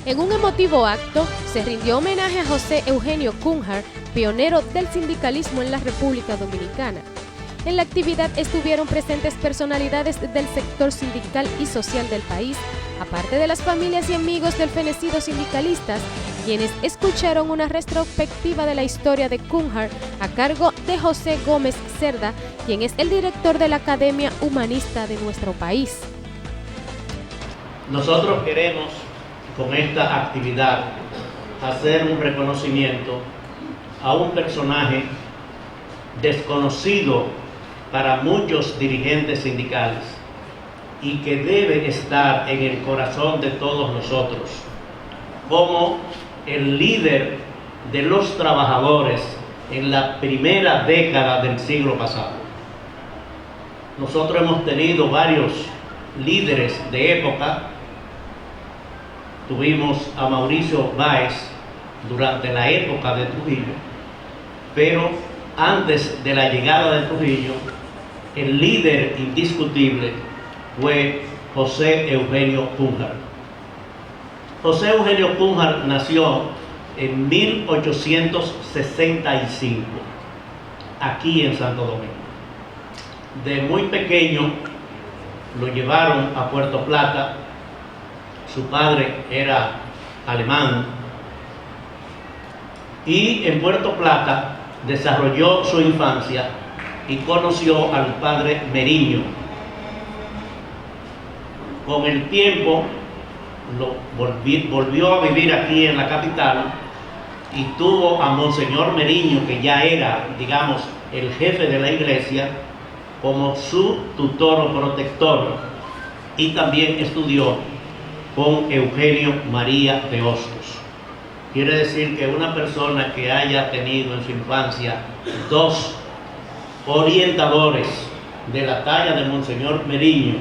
En un emotivo acto, se rindió homenaje a José Eugenio Cunha, pionero del sindicalismo en la República Dominicana. En la actividad estuvieron presentes personalidades del sector sindical y social del país, aparte de las familias y amigos del fenecido sindicalistas, quienes escucharon una retrospectiva de la historia de Cunha a cargo de José Gómez Cerda, quien es el director de la Academia Humanista de nuestro país. Nosotros queremos con esta actividad hacer un reconocimiento a un personaje desconocido para muchos dirigentes sindicales y que debe estar en el corazón de todos nosotros como el líder de los trabajadores en la primera década del siglo pasado. Nosotros hemos tenido varios líderes de época. Tuvimos a Mauricio Báez durante la época de Trujillo, pero antes de la llegada de Trujillo, el líder indiscutible fue José Eugenio Cunha. José Eugenio Cunha nació en 1865, aquí en Santo Domingo. De muy pequeño lo llevaron a Puerto Plata. Su padre era alemán y en Puerto Plata desarrolló su infancia y conoció al padre Meriño. Con el tiempo volvió a vivir aquí en la capital y tuvo a Monseñor Meriño, que ya era, digamos, el jefe de la iglesia, como su tutor o protector, y también estudió con Eugenio María de Hostos. Quiere decir que una persona que haya tenido en su infancia dos orientadores de la talla de Monseñor Meriño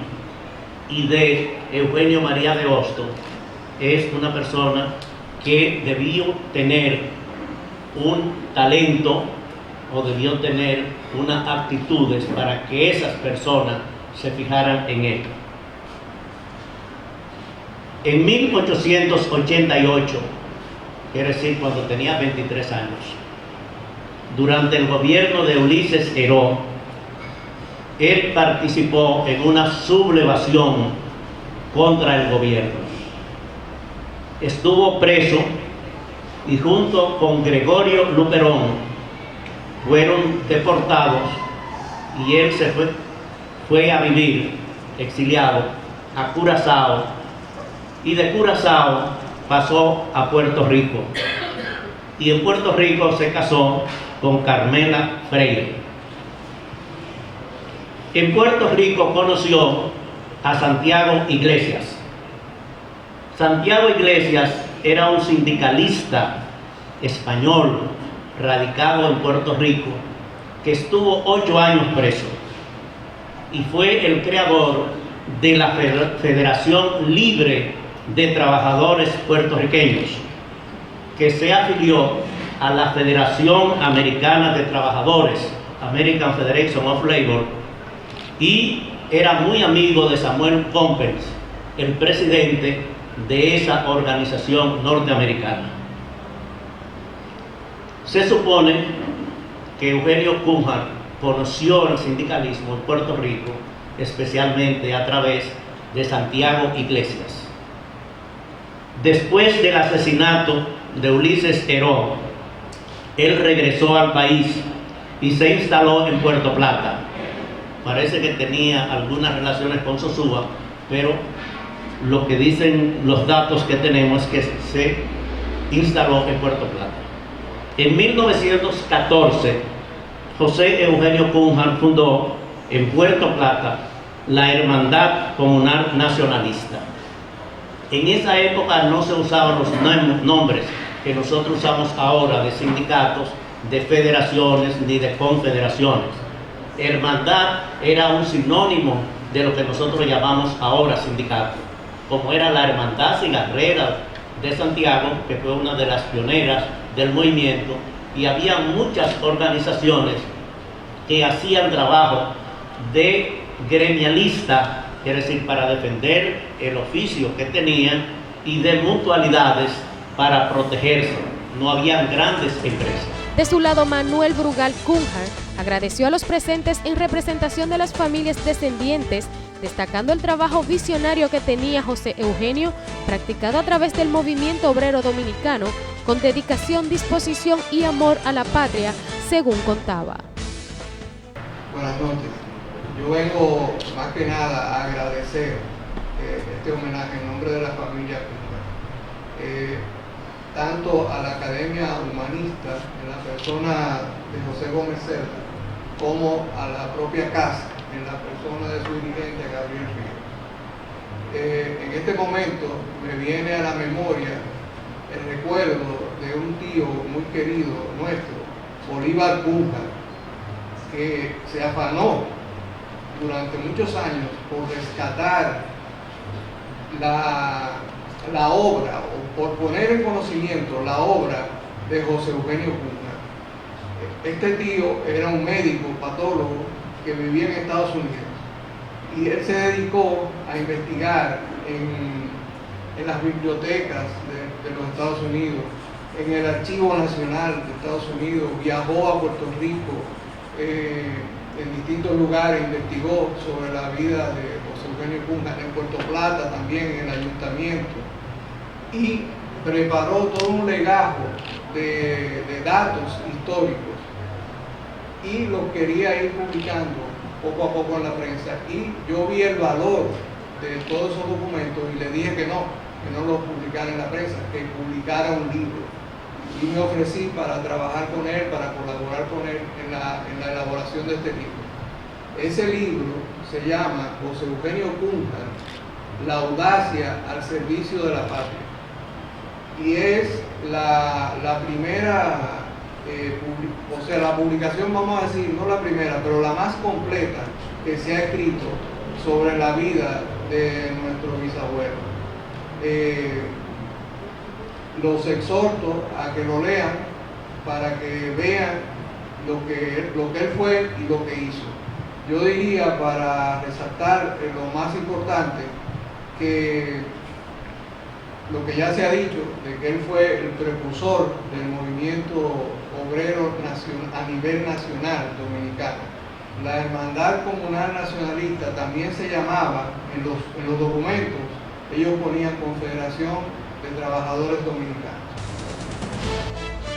y de Eugenio María de Hostos es una persona que debió tener un talento o debió tener unas aptitudes para que esas personas se fijaran en él. En 1888, quiere decir cuando tenía 23 años, durante el gobierno de Ulises Heró, él participó en una sublevación contra el gobierno. Estuvo preso y junto con Gregorio Luperón fueron deportados y él se fue a vivir exiliado a Curazao, y de Curazao pasó a Puerto Rico y en Puerto Rico se casó con Carmela Freire. En Puerto Rico conoció a Santiago Iglesias. Santiago Iglesias era un sindicalista español radicado en Puerto Rico que estuvo 8 años preso y fue el creador de la Federación Libre de Trabajadores Puertorriqueños, que se afilió a la Federación Americana de Trabajadores, American Federation of Labor, y era muy amigo de Samuel Gompers, el presidente de esa organización norteamericana. Se supone que Eugenio Cunha conoció el sindicalismo en Puerto Rico, especialmente a través de Santiago Iglesias. Después del asesinato de Ulises Heró, él regresó al país y se instaló en Puerto Plata. Parece que tenía algunas relaciones con Sosúa, pero lo que dicen los datos que tenemos es que se instaló en Puerto Plata. En 1914, José Eugenio Cunha fundó en Puerto Plata la Hermandad Comunal Nacionalista. En esa época no se usaban los nombres que nosotros usamos ahora de sindicatos, de federaciones ni de confederaciones. Hermandad era un sinónimo de lo que nosotros llamamos ahora sindicato, como era la Hermandad Cigarrera de Santiago, que fue una de las pioneras del movimiento, y había muchas organizaciones que hacían trabajo de gremialista, es decir, para defender el oficio que tenían y de mutualidades para protegerse. No habían grandes empresas. De su lado, Manuel Brugal Cunha agradeció a los presentes en representación de las familias descendientes, destacando el trabajo visionario que tenía José Eugenio, practicado a través del movimiento obrero dominicano, con dedicación, disposición y amor a la patria, según contaba. Buenas noches. Yo vengo más que nada a agradecer este homenaje en nombre de la familia Cunha, tanto a la Academia Humanista, en la persona de José Gómez Cerda, como a la propia casa, en la persona de su dirigente Gabriel Ríos. En este momento me viene a la memoria el recuerdo de un tío muy querido nuestro, Bolívar Cunha, que se afanó durante muchos años por rescatar la obra, o por poner en conocimiento la obra de José Eugenio Cunha. Este tío era un médico patólogo que vivía en Estados Unidos y él se dedicó a investigar en las bibliotecas de los Estados Unidos, en el Archivo Nacional de Estados Unidos, viajó a Puerto Rico, en distintos lugares, investigó sobre la vida de José Eugenio Cunha, en Puerto Plata también, en el ayuntamiento, y preparó todo un legajo de datos históricos y los quería ir publicando poco a poco en la prensa, y yo vi el valor de todos esos documentos y le dije que no los publicara en la prensa, que publicara un libro, y me ofrecí para trabajar con él, para colaborar con él en la elaboración de este libro. Ese libro se llama José Eugenio Cunha, la audacia al servicio de la patria, y es la primera, la publicación, vamos a decir, no la primera, pero la más completa que se ha escrito sobre la vida de nuestro bisabuelo. Los exhorto a que lo lean para que vean lo que él fue y lo que hizo. Yo diría, para resaltar lo más importante, que lo que ya se ha dicho, de que él fue el precursor del movimiento obrero a nivel nacional dominicano. La Hermandad Comunal Nacionalista también se llamaba, en los documentos, ellos ponían Confederación de Trabajadores Dominicanos.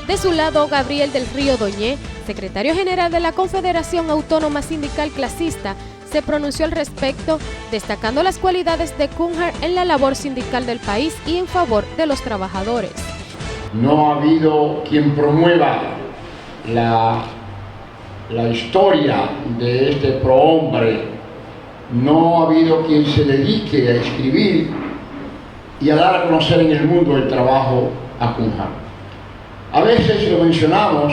De su lado, Gabriel del Río Doñé, secretario general de la Confederación Autónoma Sindical Clasista, se pronunció al respecto, destacando las cualidades de Cunha en la labor sindical del país y en favor de los trabajadores. No ha habido quien promueva la historia de este prohombre, no ha habido quien se dedique a escribir y a dar a conocer en el mundo el trabajo a Cunha. A veces lo mencionamos,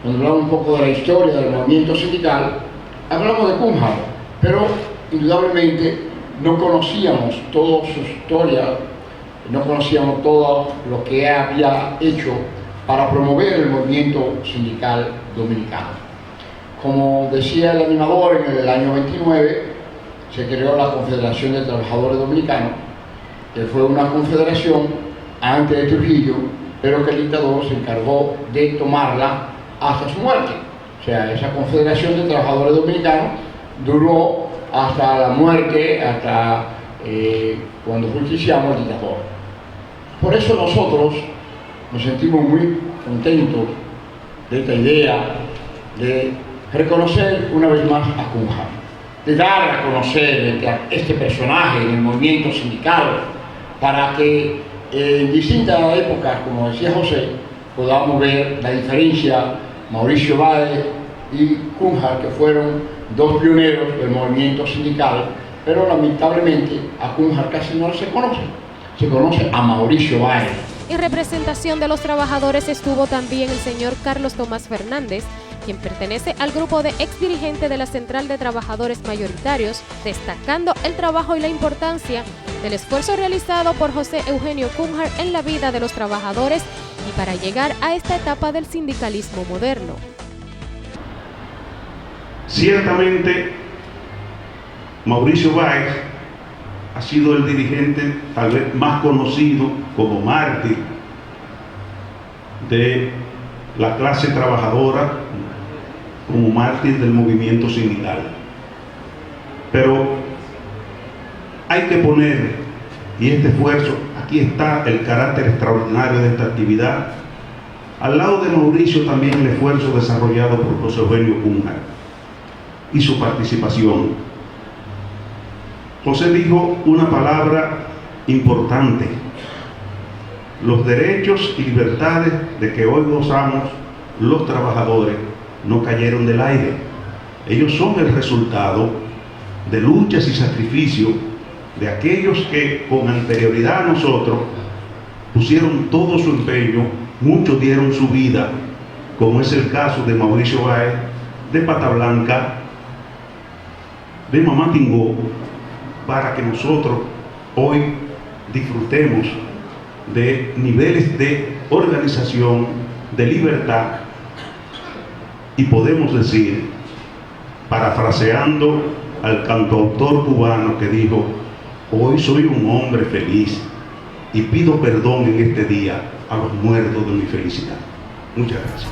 cuando hablamos un poco de la historia del movimiento sindical, hablamos de Cunha, pero indudablemente no conocíamos toda su historia, no conocíamos todo lo que había hecho para promover el movimiento sindical dominicano. Como decía el animador, en el año 29 se creó la Confederación de Trabajadores Dominicanos, que fue una confederación antes de Trujillo, pero que el dictador se encargó de tomarla hasta su muerte. O sea, esa Confederación de Trabajadores Dominicanos duró hasta la muerte, hasta cuando justiciamos al dictador. Por eso nosotros nos sentimos muy contentos de esta idea de reconocer una vez más a Cunha, de dar a conocer este personaje en el movimiento sindical, para que en distintas épocas, como decía José, podamos ver la diferencia, Mauricio Báez y Cunha, que fueron dos pioneros del movimiento sindical, pero lamentablemente a Cunha casi no se conoce a Mauricio Báez. En representación de los trabajadores estuvo también el señor Carlos Tomás Fernández, quien pertenece al grupo de exdirigentes de la Central de Trabajadores Mayoritarios, destacando el trabajo y la importancia del esfuerzo realizado por José Eugenio Cunha en la vida de los trabajadores y para llegar a esta etapa del sindicalismo moderno. Ciertamente, Mauricio Báez ha sido el dirigente tal vez más conocido como mártir de la clase trabajadora, como mártir del movimiento sindical. Pero hay que poner, y este esfuerzo, aquí está el carácter extraordinario de esta actividad, al lado de Mauricio también el esfuerzo desarrollado por José Eugenio Cunha y su participación. José dijo una palabra importante: los derechos y libertades de que hoy gozamos los trabajadores no cayeron del aire. Ellos son el resultado de luchas y sacrificios de aquellos que con anterioridad a nosotros pusieron todo su empeño, muchos dieron su vida, como es el caso de Mauricio Báez, de Pata Blanca, de Mamá Tingó, para que nosotros hoy disfrutemos de niveles de organización, de libertad, y podemos decir, parafraseando al cantautor cubano que dijo: hoy soy un hombre feliz y pido perdón en este día a los muertos de mi felicidad. Muchas gracias.